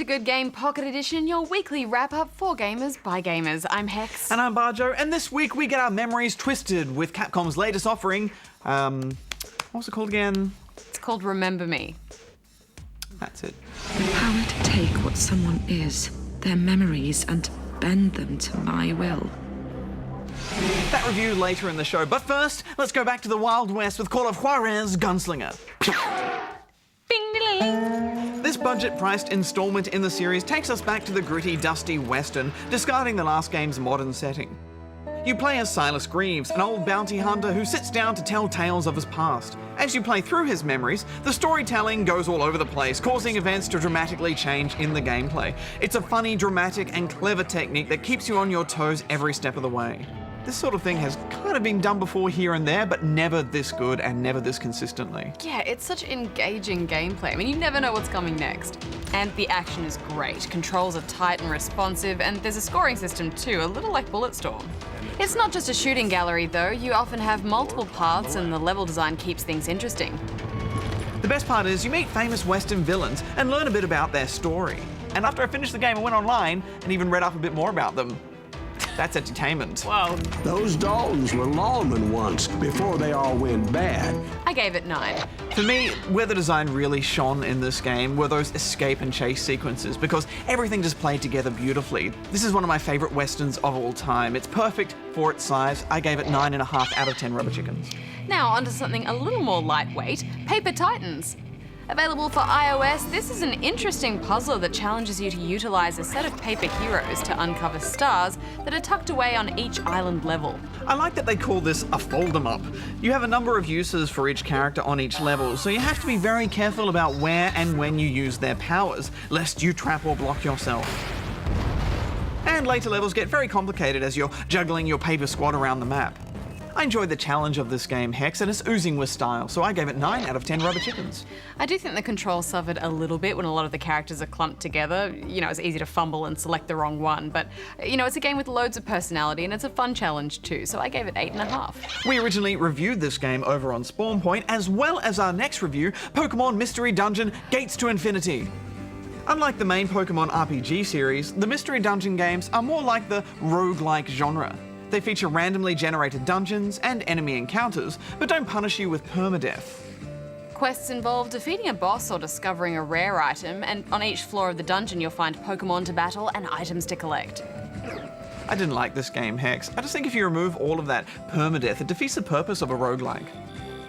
Good Game Pocket Edition, your weekly wrap-up for gamers by gamers. I'm Hex. And I'm Barjo, and this week we get our memories twisted with Capcom's latest offering. What's it called again? It's called Remember Me. That's it. The power to take what someone is, their memories, and bend them to my will. That review later in the show, but first, let's go back to the Wild West with Call of Juarez Gunslinger. Bing-a-ling. This budget-priced installment in the series takes us back to the gritty, dusty western, discarding the last game's modern setting. You play as Silas Greaves, an old bounty hunter who sits down to tell tales of his past. As you play through his memories, the storytelling goes all over the place, causing events to dramatically change in the gameplay. It's a funny, dramatic, and clever technique that keeps you on your toes every step of the way. This sort of thing has kind of been done before here and there, but never this good and never this consistently. Yeah, it's such engaging gameplay. I mean, you never know what's coming next. And the action is great. Controls are tight and responsive, and there's a scoring system too, a little like Bulletstorm. It's not just a shooting gallery though, you often have multiple paths and the level design keeps things interesting. The best part is you meet famous Western villains and learn a bit about their story. And after I finished the game, I went online and even read up a bit more about them. That's entertainment. Whoa. Those Daltons were lawmen once, before they all went bad. I gave it 9. For me, where the design really shone in this game were those escape and chase sequences, because everything just played together beautifully. This is one of my favourite westerns of all time. It's perfect for its size. I gave it 9.5 out of 10 rubber chickens. Now onto something a little more lightweight, Paper Titans. Available for iOS, this is an interesting puzzler that challenges you to utilize a set of paper heroes to uncover stars that are tucked away on each island level. I like that they call this a fold-em-up. You have a number of uses for each character on each level, so you have to be very careful about where and when you use their powers, lest you trap or block yourself. And later levels get very complicated as you're juggling your paper squad around the map. I enjoyed the challenge of this game, Hex, and it's oozing with style, so I gave it 9 out of 10 rubber chickens. I do think the controls suffered a little bit when a lot of the characters are clumped together. You know, it's easy to fumble and select the wrong one, but, you know, it's a game with loads of personality and it's a fun challenge too, so I gave it 8.5. We originally reviewed this game over on Spawn Point, as well as our next review, Pokemon Mystery Dungeon Gates to Infinity. Unlike the main Pokemon RPG series, the Mystery Dungeon games are more like the roguelike genre. They feature randomly generated dungeons and enemy encounters, but don't punish you with permadeath. Quests involve defeating a boss or discovering a rare item, and on each floor of the dungeon you'll find Pokemon to battle and items to collect. I didn't like this game, Hex. I just think if you remove all of that permadeath, it defeats the purpose of a roguelike.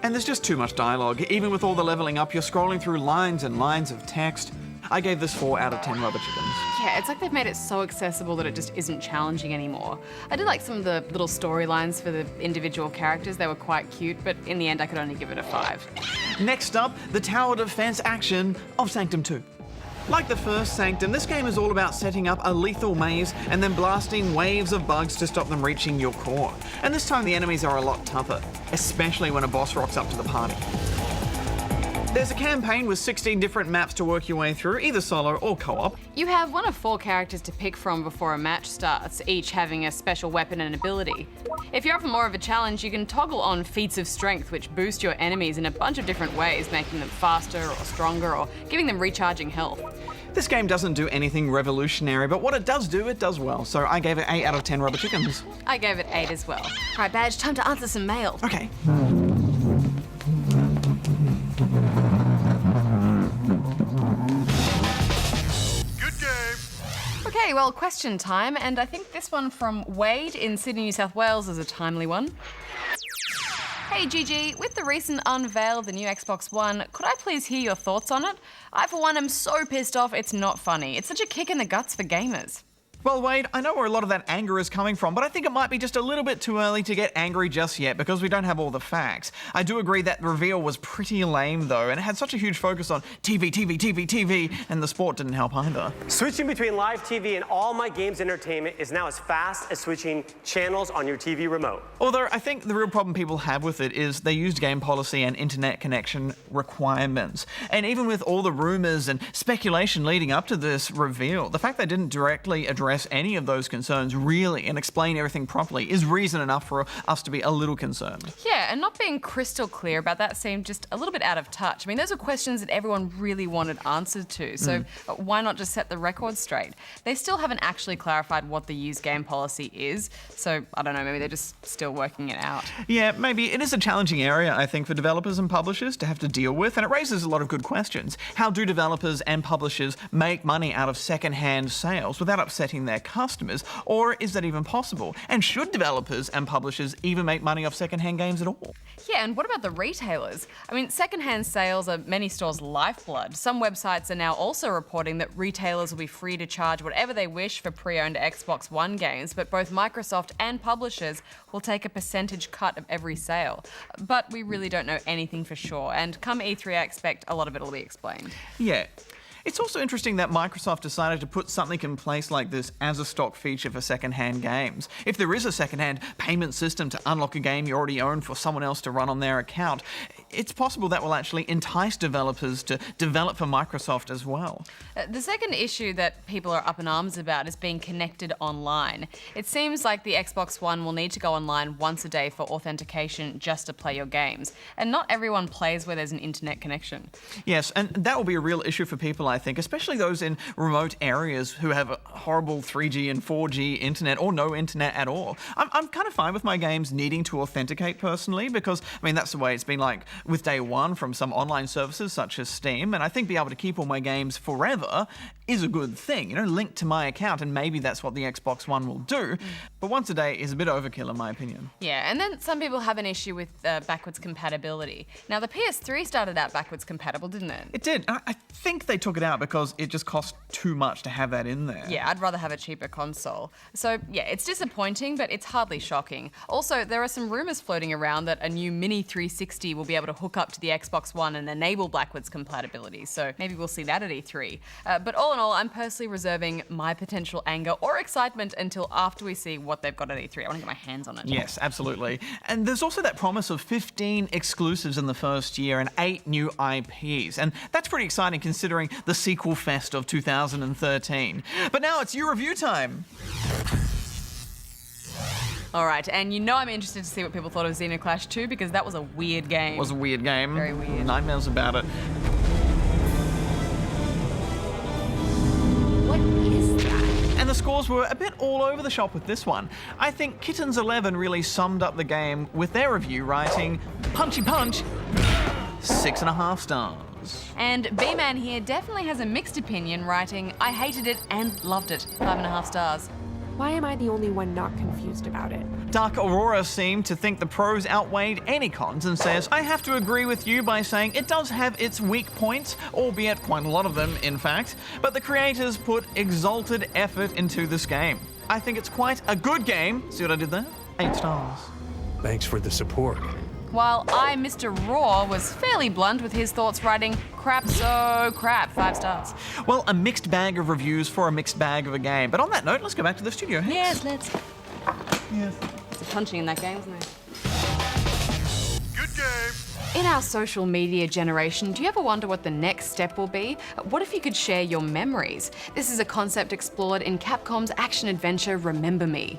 And there's just too much dialogue. Even with all the leveling up, you're scrolling through lines and lines of text. I gave this 4 out of 10 rubber chickens. Yeah, it's like they've made it so accessible that it just isn't challenging anymore. I did like some of the little storylines for the individual characters. They were quite cute, but in the end I could only give it a 5. Next up, the tower defense action of Sanctum 2. Like the first Sanctum, this game is all about setting up a lethal maze and then blasting waves of bugs to stop them reaching your core. And this time the enemies are a lot tougher, especially when a boss rocks up to the party. There's a campaign with 16 different maps to work your way through, either solo or co-op. You have one of 4 characters to pick from before a match starts, each having a special weapon and ability. If you're up for more of a challenge, you can toggle on feats of strength, which boost your enemies in a bunch of different ways, making them faster or stronger or giving them recharging health. This game doesn't do anything revolutionary, but what it does do, it does well. So I gave it 8 out of 10 rubber chickens. I gave it 8 as well. All right, Badge, time to answer some mail. Okay. Okay, well, question time, and I think this one from Wade in Sydney, New South Wales is a timely one. Hey Gigi, with the recent unveil of the new Xbox One, could I please hear your thoughts on it? I, for one, am so pissed off it's not funny. It's such a kick in the guts for gamers. Well, Wade, I know where a lot of that anger is coming from, but I think it might be just a little bit too early to get angry just yet because we don't have all the facts. I do agree that the reveal was pretty lame, though, and it had such a huge focus on TV, and the sport didn't help either. Switching between live TV and all my games entertainment is now as fast as switching channels on your TV remote. Although I think the real problem people have with it is they used game policy and internet connection requirements. And even with all the rumors and speculation leading up to this reveal, the fact they didn't directly address address any of those concerns really and explain everything properly is reason enough for us to be a little concerned. Yeah, and not being crystal clear about that seemed just a little bit out of touch. I mean, those are questions that everyone really wanted answers to, so why not just set the record straight? They still haven't actually clarified what the use game policy is, so I don't know, maybe they're just still working it out. Yeah, maybe it is a challenging area, I think, for developers and publishers to have to deal with, and it raises a lot of good questions. How do developers and publishers make money out of second-hand sales without upsetting their customers? Or is that even possible? And should developers and publishers even make money off second-hand games at all? Yeah, and what about the retailers? I mean, second-hand sales are many stores' lifeblood. Some websites are now also reporting that retailers will be free to charge whatever they wish for pre-owned Xbox One games, but both Microsoft and publishers will take a percentage cut of every sale. But we really don't know anything for sure, and come E3 I expect a lot of it will be explained. Yeah. It's also interesting that Microsoft decided to put something in place like this as a stock feature for second-hand games. If there is a second-hand payment system to unlock a game you already own for someone else to run on their account, it's possible that will actually entice developers to develop for Microsoft as well. The second issue that people are up in arms about is being connected online. It seems like the Xbox One will need to go online once a day for authentication just to play your games, and not everyone plays where there's an internet connection. Yes, and that will be a real issue for people, I think, especially those in remote areas who have a horrible 3G and 4G internet or no internet at all. I'm kind of fine with my games needing to authenticate personally because, I mean, that's the way it's been like with Day One from some online services such as Steam, and I think being able to keep all my games forever is a good thing, linked to my account, and maybe that's what the Xbox One will do. But once a day is a bit overkill in my opinion. Yeah, and then some people have an issue with backwards compatibility. Now, the PS3 started out backwards compatible, didn't it? It did. I think they took it out because it just cost too much to have that in there. Yeah, I'd rather have a cheaper console. So, yeah, it's disappointing, but it's hardly shocking. Also, there are some rumours floating around that a new Mini 360 will be able to hook up to the Xbox One and enable backwards compatibility, so maybe we'll see that at E3. But all in all, I'm personally reserving my potential anger or excitement until after we see what they've got at E3. I want to get my hands on it. Yes, absolutely. And there's also that promise of 15 exclusives in the first year and 8 new IPs, and that's pretty exciting considering the sequel fest of 2013. But now it's your review time. All right, and I'm interested to see what people thought of Xenoclash 2 because that was a weird game. It was a weird game. Very weird. Nightmares about it. What is that? And the scores were a bit all over the shop with this one. I think Kittens 11 really summed up the game with their review, writing, "Punchy punch, 6.5 stars." And B-Man here definitely has a mixed opinion, writing, "I hated it and loved it, 5.5 stars." Why am I the only one not confused about it? Dark Aurora seemed to think the pros outweighed any cons and says, "I have to agree with you by saying it does have its weak points, albeit quite a lot of them, in fact, but the creators put exalted effort into this game. I think it's quite a good game." See what I did there? 8 stars. Thanks for the support. While Mr. Raw was fairly blunt with his thoughts, writing, "Crap, so crap, 5 stars." Well, a mixed bag of reviews for a mixed bag of a game. But on that note, let's go back to the studio. Yes, let's. Yes. There's a punching in that game, isn't there? Good game. In our social media generation, do you ever wonder what the next step will be? What if you could share your memories? This is a concept explored in Capcom's action-adventure Remember Me.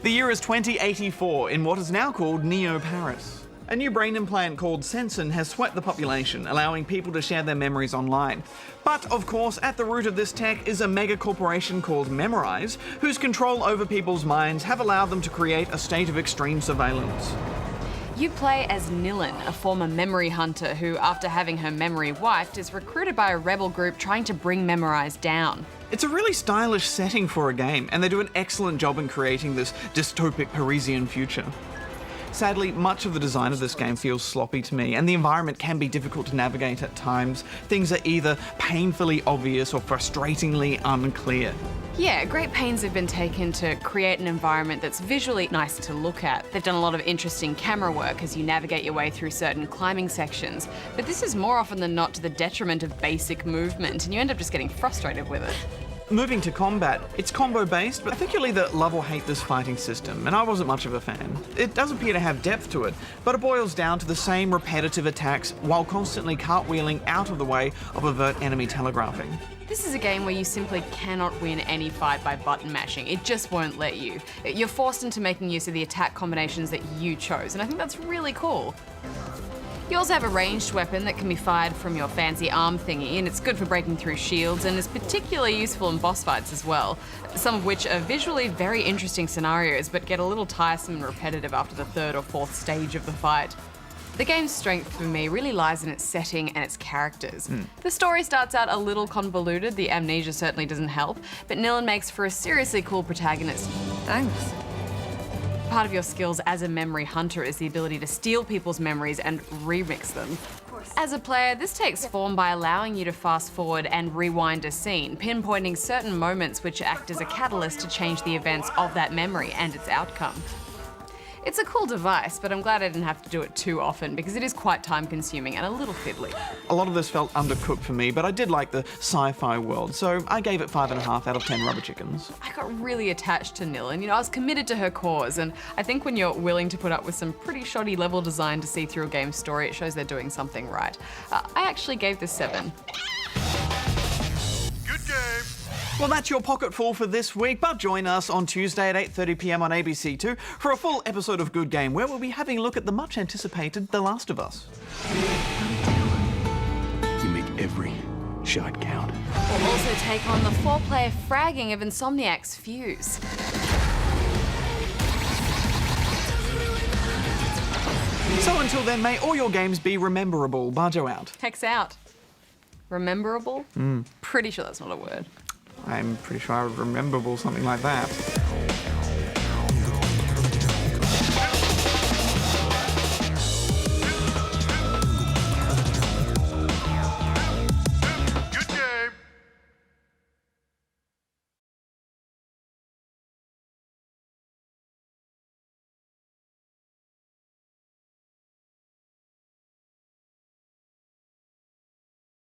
The year is 2084 in what is now called Neo Paris. A new brain implant called Sensen has swept the population, allowing people to share their memories online. But, of course, at the root of this tech is a mega corporation called Memorize, whose control over people's minds have allowed them to create a state of extreme surveillance. You play as Nilin, a former memory hunter who, after having her memory wiped, is recruited by a rebel group trying to bring Memorize down. It's a really stylish setting for a game, and they do an excellent job in creating this dystopic Parisian future. Sadly, much of the design of this game feels sloppy to me, and the environment can be difficult to navigate at times. Things are either painfully obvious or frustratingly unclear. Yeah, great pains have been taken to create an environment that's visually nice to look at. They've done a lot of interesting camera work as you navigate your way through certain climbing sections, but this is more often than not to the detriment of basic movement, and you end up just getting frustrated with it. Moving to combat, it's combo-based, but I think you'll either love or hate this fighting system, and I wasn't much of a fan. It does appear to have depth to it, but it boils down to the same repetitive attacks while constantly cartwheeling out of the way of overt enemy telegraphing. This is a game where you simply cannot win any fight by button mashing. It just won't let you. You're forced into making use of the attack combinations that you chose, and I think that's really cool. You also have a ranged weapon that can be fired from your fancy arm thingy, and it's good for breaking through shields and is particularly useful in boss fights as well, some of which are visually very interesting scenarios but get a little tiresome and repetitive after the third or fourth stage of the fight. The game's strength for me really lies in its setting and its characters. The story starts out a little convoluted, the amnesia certainly doesn't help, but Nilin makes for a seriously cool protagonist. Thanks. Part of your skills as a memory hunter is the ability to steal people's memories and remix them. As a player, this takes form by allowing you to fast forward and rewind a scene, pinpointing certain moments which act as a catalyst to change the events of that memory and its outcome. It's a cool device, but I'm glad I didn't have to do it too often because it is quite time-consuming and a little fiddly. A lot of this felt undercooked for me, but I did like the sci-fi world, so I gave it 5.5 out of 10 rubber chickens. I got really attached to Nilin. I was committed to her cause, and I think when you're willing to put up with some pretty shoddy level design to see through a game's story, it shows they're doing something right. I actually gave this 7. Good game. Well, that's your pocket full for this week, but join us on Tuesday at 8:30 p.m. on ABC2 for a full episode of Good Game, where we'll be having a look at the much anticipated The Last of Us. You make every shot count. We'll also take on the 4-player fragging of Insomniac's Fuse. So until then, may all your games be rememberable. Barjo out. Hex out. Rememberable? Pretty sure that's not a word. I'm pretty sure I would rememberable something like that.